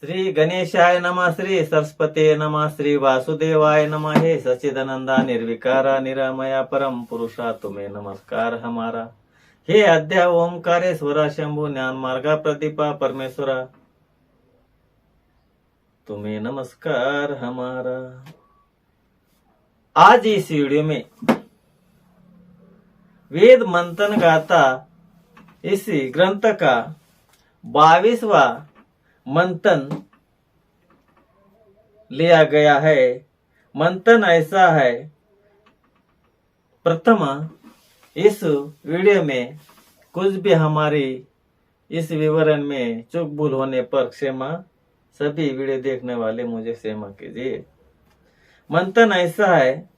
श्री गणेशाय नमः, श्री सरस्वते नमः, श्री वासुदेवाय नमः। हे सच्चिदानंदा निर्विकारा निरामया परम पुरुषा तुम्हें नमस्कार हमारा। हे अद्या ओंकारेश्वरा शंभु ज्ञान मार्गा प्रदीपा परमेश्वरा तुम्हें नमस्कार हमारा। आज इस वीडियो में वेद मंथन गाथा इस ग्रंथ का 22वां मंथन लिया गया है। मंथन ऐसा है, प्रथम इस वीडियो में कुछ भी हमारी इस विवरण में चूक भूल होने पर क्षमा, सभी वीडियो देखने वाले मुझे क्षमा कीजिए। मंथन ऐसा है,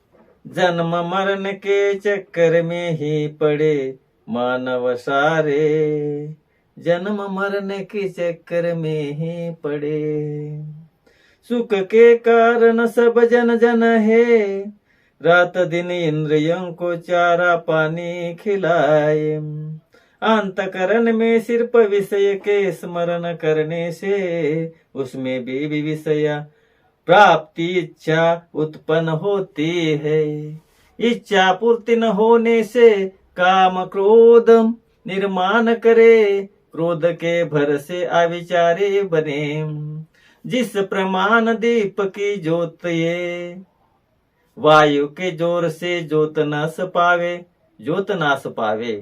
जन्म मरण के चक्कर में ही पड़े मानव सारे, जन्म मरने के चक्कर में ही पड़े, सुख के कारण सब जन जन है, रात दिन इंद्रियों को चारा पानी खिलाए, अंतकरण में सिर्फ विषय के स्मरण करने से उसमें भी विषय प्राप्ति इच्छा उत्पन्न होती है। इच्छा पूर्ति न होने से काम क्रोध निर्माण करे, क्रोध के भर से अविचारी बने, जिस प्रमाण दीप की ज्योत ये वायु के जोर से ज्योत नाश पावे, ज्योत नाश पावे,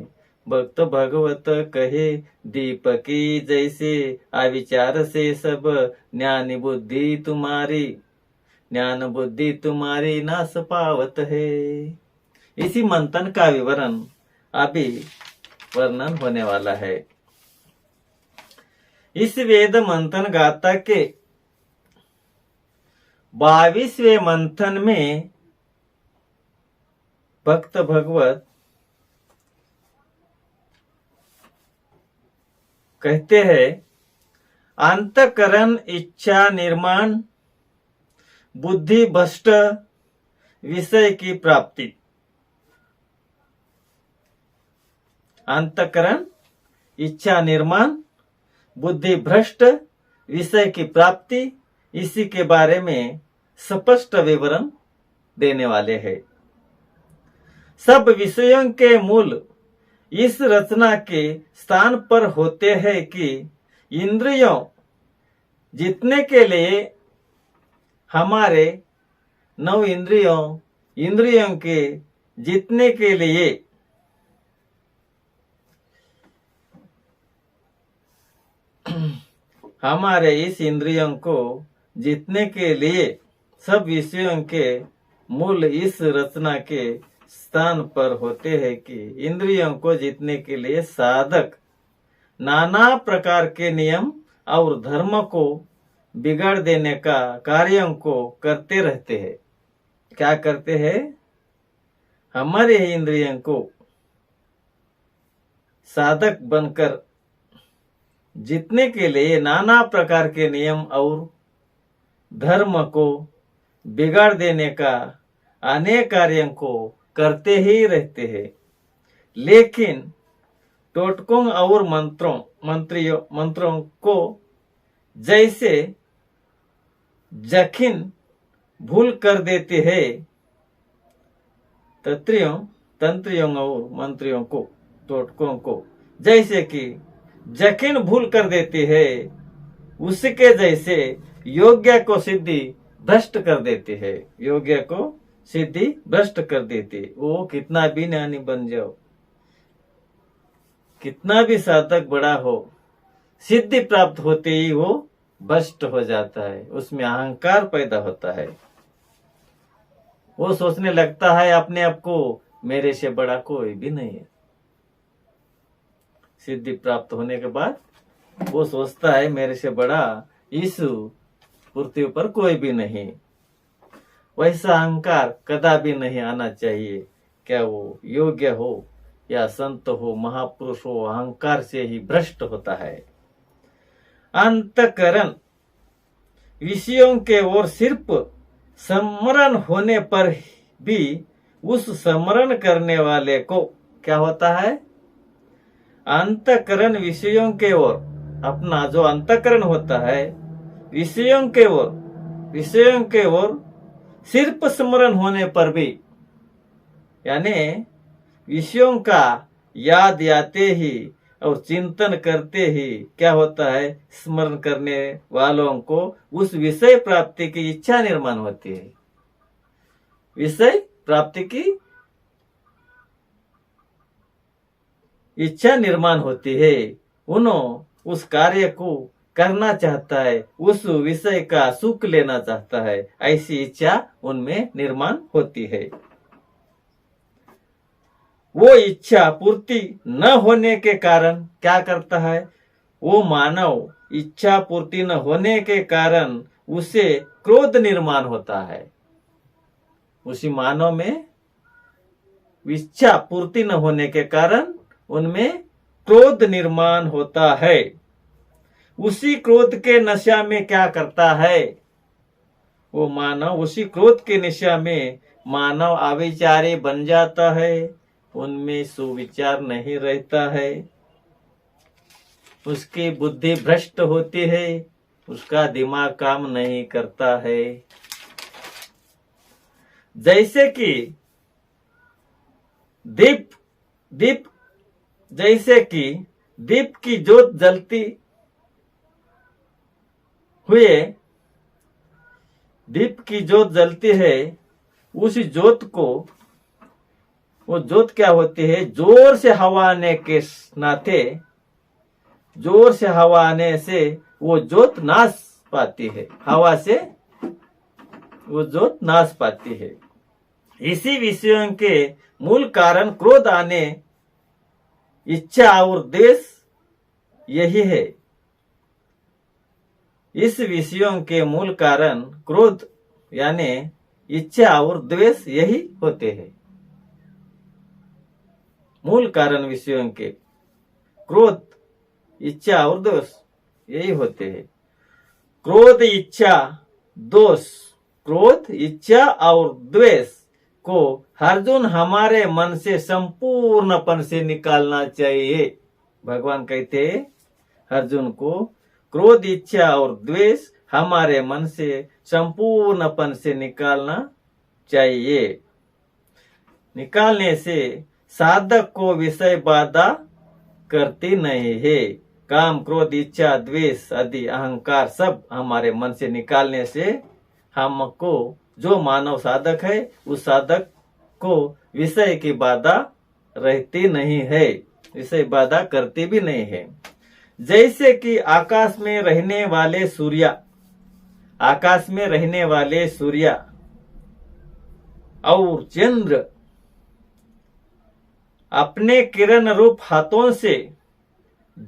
भक्त भगवत कहे दीप की जैसे, अविचार से सब ज्ञान बुद्धि तुम्हारी, ज्ञान बुद्धि तुम्हारी नाश पावत है। इसी मंथन का विवरण अभी वर्णन होने वाला है। इस वेद मंथन गाथा के 22वें मंथन में भक्त भगवत कहते हैं, अंतकरण इच्छा निर्माण, बुद्धि भ्रष्ट, विषय की प्राप्ति। अंतकरण इच्छा निर्माण, बुद्धि भ्रष्ट, विषय की प्राप्ति, इसी के बारे में स्पष्ट विवरण देने वाले हैं। सब विषयों के मूल इस रचना के स्थान पर होते हैं कि इंद्रियों जीतने के लिए हमारे 9 इंद्रियों के जीतने के लिए हमारे इस इंद्रियों को जीतने के लिए सब विषयों के मूल इस रचना के स्थान पर होते हैं कि इंद्रियों को जीतने के लिए साधक नाना प्रकार के नियम और धर्म को बिगाड़ देने का कार्यों को करते रहते हैं। क्या करते हैं? हमारे इंद्रियों को साधक बनकर जीतने के लिए नाना प्रकार के नियम और धर्म को बिगाड़ देने का अनेक कार्यों को करते ही रहते हैं। लेकिन टोटकों और मंत्रों को जैसे जखिन भूल कर देते हैं, तंत्रियों और मंत्रियों को, टोटकों को जैसे कि जखिन भूल कर देते हैं, उसके जैसे योग्य को सिद्धि भ्रष्ट कर देते हैं। योग्य को सिद्धि भ्रष्ट कर देते, वो कितना भी ज्ञानी बन जाओ, कितना भी साधक बड़ा हो, सिद्धि प्राप्त होते ही वो भ्रष्ट हो जाता है, उसमें अहंकार पैदा होता है। वो सोचने लगता है अपने आप को मेरे से बड़ा कोई भी नहीं है। सिद्धि प्राप्त होने के बाद वो सोचता है मेरे से बड़ा इस पृथ्वी पर कोई भी नहीं। वैसा अहंकार कदापि नहीं आना चाहिए। क्या वो योग्य हो या संत हो, महापुरुष हो, अहंकार से ही भ्रष्ट होता है। अंतकरण विषयों के ओर सिर्फ स्मरण होने पर भी उस स्मरण करने वाले को क्या होता है? अंतकरण विषयों के ओर अपना जो अंतकरण होता है विषयों के ओर सिर्फ स्मरण होने पर भी, यानी विषयों का याद आते ही और चिंतन करते ही क्या होता है, स्मरण करने वालों को उस विषय प्राप्ति की इच्छा निर्माण होती है। विषय प्राप्ति की इच्छा निर्माण होती है। उन्होंने उस कार्य को करना चाहता है, उस विषय का सुख लेना चाहता है, ऐसी इच्छा उनमें निर्माण होती है। वो इच्छा पूर्ति न होने के कारण क्या करता है, वो मानव इच्छा पूर्ति न होने के कारण उसे क्रोध निर्माण होता है। उसी मानव में इच्छा पूर्ति न होने के कारण उनमें क्रोध निर्माण होता है। उसी क्रोध के नशा में क्या करता है, वो मानव उसी क्रोध के नशा में मानव अविचारी बन जाता है। उनमें सुविचार नहीं रहता है, उसकी बुद्धि भ्रष्ट होती है, उसका दिमाग काम नहीं करता है। जैसे कि दीप की जोत जलती हुए, दीप की जोत जलती है, उस जोत को, वो जोत क्या होती है, जोर से हवा आने के नाते, जोर से हवा आने से वो जोत नाश पाती है, हवा से वो जोत नाश पाती है। इसी विषयों के मूल कारण क्रोध आने, इच्छा और द्वेष यही है। इस विषयों के मूल कारण क्रोध यानी इच्छा और द्वेष यही होते हैं। मूल कारण विषयों के क्रोध, इच्छा और दोष यही होते हैं। क्रोध, इच्छा, दोष, क्रोध, इच्छा और द्वेष को अर्जुन हमारे मन से संपूर्णपन से निकालना चाहिए। भगवान कहते हैं अर्जुन को, क्रोध, इच्छा और द्वेष हमारे मन से संपूर्णपन से निकालना चाहिए। निकालने से साधक को विषय बाधा करती नहीं है। काम, क्रोध, इच्छा, द्वेष आदि अहंकार सब हमारे मन से निकालने से हमको, जो मानव साधक है, उस साधक को विषय की बाधा रहती नहीं है, विषय बाधा करती भी नहीं है। जैसे कि आकाश में रहने वाले सूर्य और चंद्र अपने किरण रूप हाथों से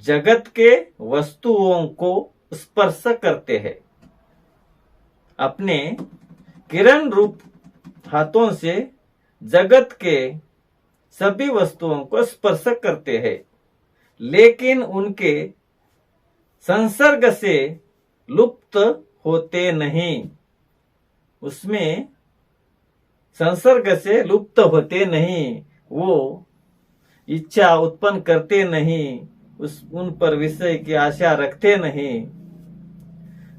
जगत के वस्तुओं को स्पर्श करते हैं। अपने किरण रूप हाथों से जगत के सभी वस्तुओं को स्पर्श करते हैं, लेकिन उनके संसर्ग से लुप्त होते नहीं। उसमें संसर्ग से लुप्त होते नहीं, वो इच्छा उत्पन्न करते नहीं, उन पर विषय की आशा रखते नहीं।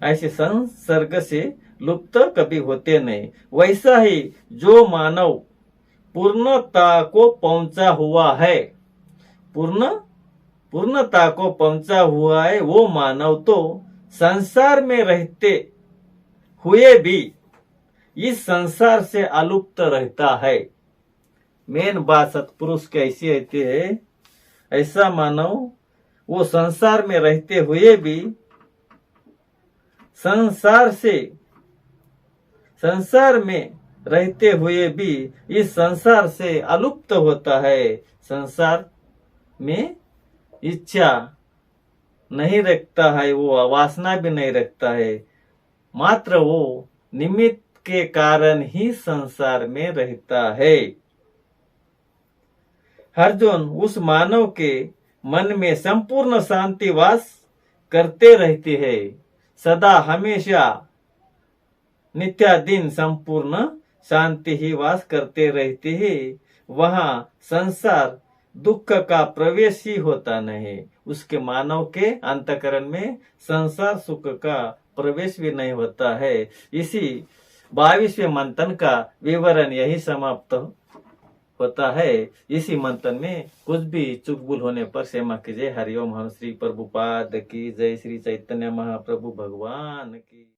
ऐसे संसर्ग से लुप्त कभी होते नहीं। वैसा ही जो मानव पूर्णता को पहुंचा हुआ है, पूर्णता को पहुंचा हुआ है, वो मानव तो संसार में रहते हुए भी इस संसार से अलुप्त रहता है। मेन बात सत्पुरुष कैसी रहती है, ऐसा मानव वो संसार में रहते हुए भी संसार में रहते हुए भी इस संसार से अलुप्त होता है। संसार में इच्छा नहीं रखता है, वो वासना भी नहीं रखता है, मात्र वो निमित्त के कारण ही संसार में रहता है। अर्जुन, उस मानव के मन में संपूर्ण शांति वास करते रहती है, सदा हमेशा नित्यादीन संपूर्ण शांति ही वास करते रहती है। वहां संसार दुख का प्रवेश ही होता नहीं। उसके मानव के अंतःकरण में संसार सुख का प्रवेश भी नहीं होता है। इसी 22वें मंथन का विवरण यही समाप्त होता है। इसी मंथन में कुछ भी चूक भूल होने पर क्षमा कीजिए। हरिओम। हम श्री प्रभुपाद की जय। श्री चैतन्य महाप्रभु भगवान की।